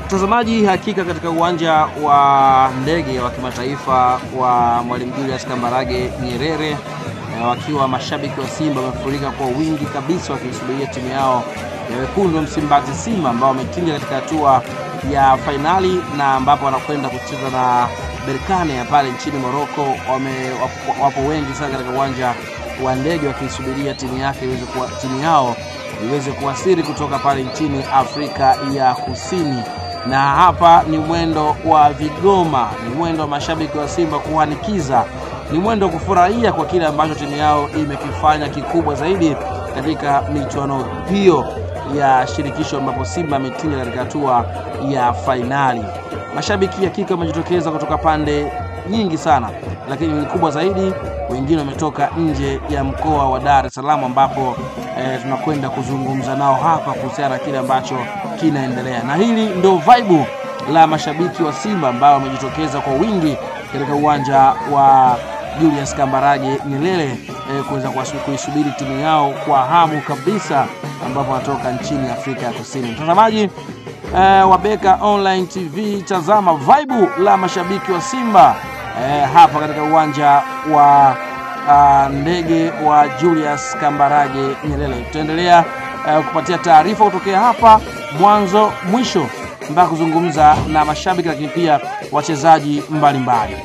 Mtazamaji, hakika katika uwanja wa ndege wa kimataifa wa Mwalimu Julius Kambarage Nyerere, wakiwa mashabiki wa Simba wamefurika kwa wingi kabisa wakisubiria timu yao ya wekundu wa Msimbazi Simba ambao wametinga katika hatua ya fainali na ambapo wanakwenda kucheza na Berkane pale nchini Morocco. Wapo wengi sana katika uwanja wa ndege wakisubiria timu yao iweze kuwasili kutoka pale nchini Afrika ya Kusini. Na hapa ni mwendo wa vigoma, ni mwendo wa mashabiki wa Simba kuhanikiza, ni mwendo kufurahia kwa kile ambacho timu yao imekifanya kikubwa zaidi katika michuano hiyo ya shirikisho ambapo Simba ametinga katika hatua ya fainali. Mashabiki hakika wamejitokeza kutoka pande nyingi sana, lakini kubwa zaidi wengine wametoka nje ya mkoa wa Dar es Salaam ambapo tunakwenda kuzungumza nao hapa kuhusiana na kile ambacho kinaendelea. Na hili ndio vibe la mashabiki wa Simba ambao wamejitokeza kwa wingi katika uwanja wa Julius Kambarage Nyerere kuweza kuisubiri timu yao kwa hamu kabisa ambapo wanatoka nchini Afrika ya Kusini. Mtazamaji wa Beka Online TV, tazama vibe la mashabiki wa Simba hapa katika uwanja wa ndege wa Julius Kambarage Nyerere. Tutaendelea kupatia taarifa kutokea hapa mwanzo mwisho mpaka kuzungumza na mashabiki lakini pia wachezaji mbalimbali.